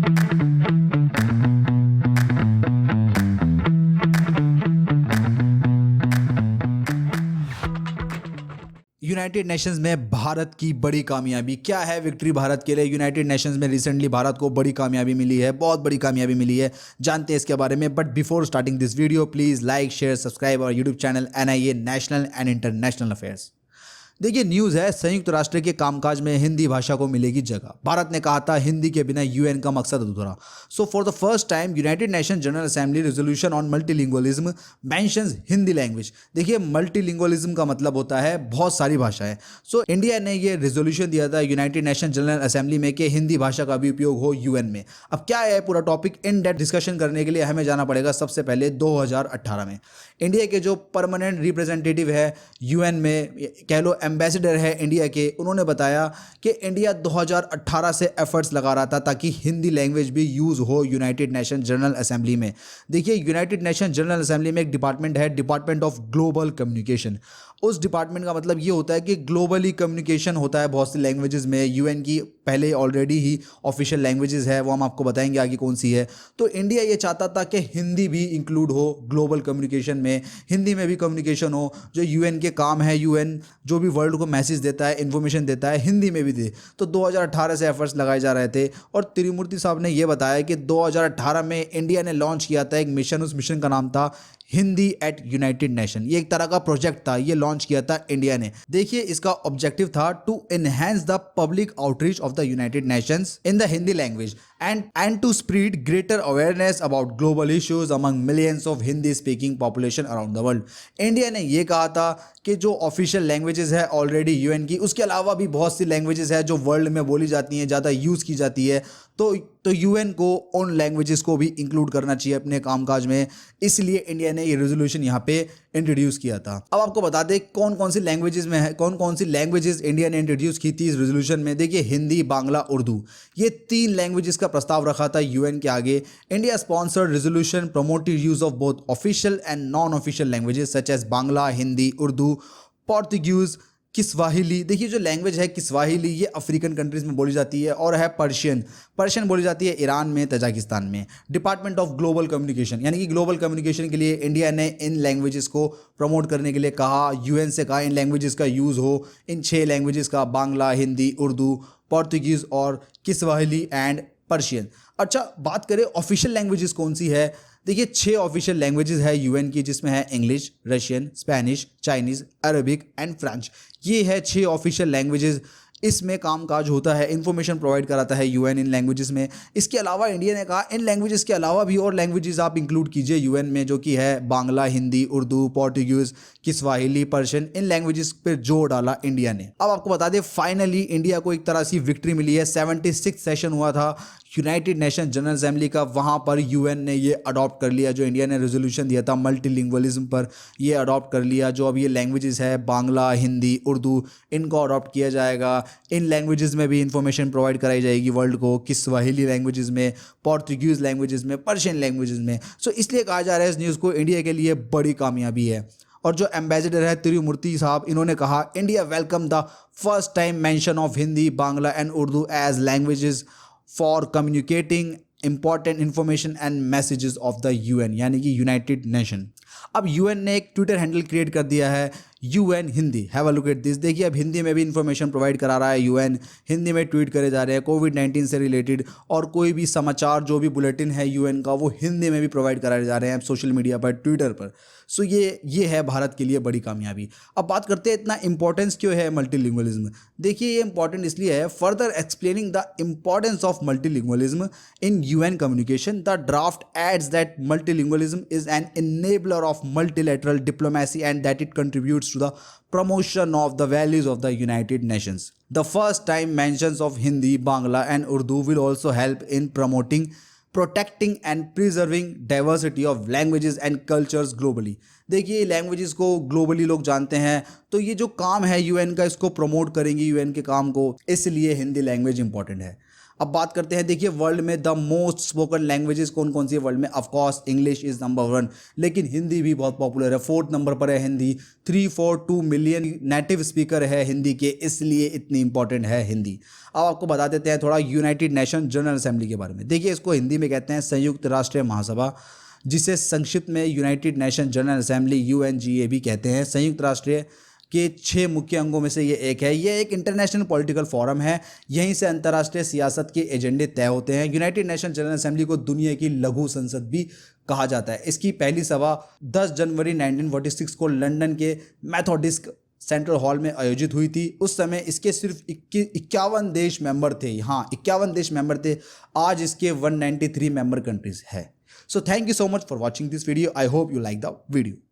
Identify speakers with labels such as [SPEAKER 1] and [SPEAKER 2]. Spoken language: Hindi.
[SPEAKER 1] यूनाइटेड नेशंस में भारत की बड़ी कामयाबी क्या है? विक्ट्री भारत के लिए। यूनाइटेड नेशंस में रिसेंटली भारत को बड़ी कामयाबी मिली है, बहुत बड़ी कामयाबी मिली है। जानते हैं इसके बारे में, but before starting this video please like share subscribe our YouTube channel NIA national and international affairs. देखिए, न्यूज़ है संयुक्त राष्ट्र के कामकाज में हिंदी भाषा को मिलेगी जगह। भारत ने कहा था हिंदी के बिना UN का मकसद अधूरा। So for the first time United nation general assembly resolution on multilingualism mentions Hindi language. देखिए, मल्टीलिंगुअलिज्म का मतलब होता है बहुत सारी भाषाएं। सो इंडिया ने ये रेजोल्यूशन दिया था यूनाइटेड नेशन जनरल असेंबली में कि हिंदी भाषा का भी उपयोग हो UN में। अब क्या है पूरा टॉपिक, इन डेप्थ डिस्कशन करने के लिए हमें जाना पड़ेगा सबसे पहले 2018 में। इंडिया के जो परमानेंट रिप्रेजेंटेटिव है UN में, कह लो एम्बेसडर है इंडिया के, उन्होंने बताया कि इंडिया 2018 से एफर्ट्स लगा रहा था ताकि हिंदी लैंग्वेज भी यूज़ हो यूनाइटेड नेशन जनरल असेंबली में। देखिए, यूनाइटेड नेशन जनरल असेंबली में एक डिपार्टमेंट है, डिपार्टमेंट ऑफ ग्लोबल कम्युनिकेशन। उस डिपार्टमेंट का मतलब ये होता है कि ग्लोबली कम्युनिकेशन होता है बहुत सी लैंग्वेजेस में। UN की पहले ऑलरेडी ही ऑफिशियल लैंग्वेजेस है, वो हम आपको बताएंगे आगे कौन सी है। तो इंडिया ये चाहता था कि हिंदी भी इंक्लूड हो ग्लोबल कम्युनिकेशन में, हिंदी में भी कम्युनिकेशन हो। जो UN के काम है, UN जो भी वर्ल्ड को मैसेज देता है, इन्फॉर्मेशन देता है, हिंदी में भी दे। तो 2018 से एफर्ट्स लगाए जा रहे थे और त्रिमूर्ति साहब ने ये बताया कि 2018 में इंडिया ने लॉन्च किया था एक मिशन। उस मिशन का नाम था हिंदी एट यूनाइटेड नेशन। ये एक तरह का प्रोजेक्ट था, ये लॉन्च किया था इंडिया ने। देखिए, इसका ऑब्जेक्टिव था to enhance the public outreach of the United Nations in the Hindi language and to spread greater awareness about global issues among millions of Hindi speaking population around the world. India ने ये कहा था कि जो ऑफिशियल लैंग्वेजेस है ऑलरेडी UN की, उसके अलावा भी बहुत सी लैंग्वेजेस है जो वर्ल्ड में बोली जाती हैं, ज़्यादा यूज़ की जाती है। तो UN को उन लैंग्वेजेस को भी इंक्लूड करना चाहिए अपने कामकाज में, इसलिए इंडिया ने ये रेजोल्यूशन यहाँ पे इंट्रोड्यूस किया था। अब आपको बता दें कौन कौन सी लैंग्वेजेस में है, कौन कौन सी लैंग्वेजेस इंडिया ने इंट्रोड्यूस की थी इस रेजोल्यूशन में। देखिए, हिंदी, बांग्ला, उर्दू, ये 3 लैंग्वेजेस का प्रस्ताव रखा था UN के आगे। India sponsored resolution promoted use of both official and non official languages such as Bangla, Hindi, Urdu, Portuguese, Kiswahili. देखिए, जो लैंग्वेज है किस्वाहिली, ये अफ्रीकन कंट्रीज में बोली जाती है, और है पर्शियन बोली जाती है ईरान में, तजाकिस्तान में। डिपार्टमेंट ऑफ ग्लोबल कम्युनिकेशन, यानी कि ग्लोबल कम्युनिकेशन के लिए इंडिया ने इन लैंग्वेजेस को प्रमोट करने के लिए कहा, UN से कहा इन लैंग्वेजेस का यूज़ हो, इन 6 लैंग्वेजेस का, बांग्ला, हिंदी, उर्दू, पोर्तुगीज़ और किस्वाहिली एंड पर्शियन। अच्छा, बात करें ऑफिशियल लैंग्वेजेस कौन सी है। देखिए, 6 ऑफिशियल लैंग्वेजेस है UN की, जिसमें है English, Russian, Spanish, Chinese, Arabic and French. ये है 6 ऑफिशियल लैंग्वेजेस। इसमें कामकाज होता है, इंफॉर्मेशन प्रोवाइड कराता है UN इन लैंग्वेजेस में। इसके अलावा इंडिया ने कहा इन लैंग्वेजेस के अलावा भी और लैंग्वेजेस आप इंक्लूड कीजिए UN में, जो कि है Bangla, Hindi, Urdu, Portuguese, Kiswahili, Persian. इन लैंग्वेजेस पे जोर डाला इंडिया ने। अब आपको बता दें फाइनली इंडिया को एक तरह से विक्ट्री मिली है। 76 सेशन हुआ था यूनाइटेड नेशन जनरल असेंबली का, वहाँ पर UN ने ये अडॉप्ट कर लिया, जो इंडिया ने रेजोल्यूशन दिया था मल्टीलिंगुअलिज्म पर, ये अडॉप्ट कर लिया। जो अब ये लैंग्वेजेस है बांग्ला, हिंदी, उर्दू, इनको अडॉप्ट किया जाएगा। इन लैंग्वेजेस में भी इंफॉर्मेशन प्रोवाइड कराई जाएगी वर्ल्ड को, किस्वाहिली लैंग्वेजेस में, पोर्तुगीज़ लैंग्वेजेस में, पर्शियन लैंग्वेजेस में। सो इसलिए कहा जा रहा है इस न्यूज़ को इंडिया के लिए बड़ी कामयाबी है। और जो एम्बेसडर है त्रिमूर्ति साहब, इन्होंने कहा India welcome the first time mention of Hindi, Bangla and Urdu as languages for communicating important information and messages of the UN, यानी कि यूनाइटेड नेशन। अब UN ने एक ट्विटर हैंडल क्रिएट कर दिया है UN Hindi, have a look at this. देखिए, अब हिंदी में भी इंफॉर्मेशन प्रोवाइड करा रहा है UN, हिंदी में ट्वीट करे जा रहे हैं COVID-19 से रिलेटेड, और कोई भी समाचार जो भी बुलेटिन है UN का, वो हिंदी में भी प्रोवाइड कराए जा रहे हैं सोशल मीडिया पर, ट्विटर पर। सो ये है भारत के लिए बड़ी कामयाबी। अब बात करते हैं इतना इंपॉर्टेंस क्यों है मल्टीलिंगुअलिज्म। देखिए, ये इंपॉर्टेंट इसलिए है, further explaining the importance of multilingualism in UN communication, the draft adds that multilingualism is an enabler of multilateral diplomacy and that it contributes to the promotion of the values of the United Nations. The first time mentions of Hindi, Bangla and Urdu will also help in promoting, protecting and preserving diversity of languages and cultures globally. देखिए, लैंग्वेजेस को ग्लोबली लोग जानते हैं, तो ये जो काम है UN का, इसको प्रमोट करेंगे UN के काम को, इसलिए हिंदी लैंग्वेज इंपॉर्टेंट है। अब बात करते हैं, देखिए वर्ल्ड में द मोस्ट स्पोकन लैंग्वेजेस कौन कौन सी है वर्ल्ड में। Of course English is number 1, लेकिन हिंदी भी बहुत पॉपुलर है। 4th नंबर पर है हिंदी। 342 मिलियन नेटिव स्पीकर है हिंदी के, इसलिए इतनी इंपॉर्टेंट है हिंदी। अब आपको बता देते हैं थोड़ा यूनाइटेड नेशन जनरल असेंबली के बारे में। देखिए इसको हिंदी में कहते हैं संयुक्त राष्ट्र महासभा, जिसे संक्षिप्त में United nation general assembly UNGA भी कहते हैं। संयुक्त राष्ट्र के 6 मुख्य अंगों में से ये एक है। ये एक इंटरनेशनल पॉलिटिकल फोरम है, यहीं से अंतर्राष्ट्रीय सियासत के एजेंडे तय होते हैं। यूनाइटेड नेशन जनरल असेंबली को दुनिया की लघु संसद भी कहा जाता है। इसकी पहली सभा 10 जनवरी 1946 को लंदन के मेथोडिस्ट सेंट्रल हॉल में आयोजित हुई थी। उस समय इसके सिर्फ 51 देश मेंबर थे। हाँ, 51 देश मेंबर थे। आज इसके 193 मेंबर कंट्रीज है। So thank you so much for watching this video. I hope you like the video.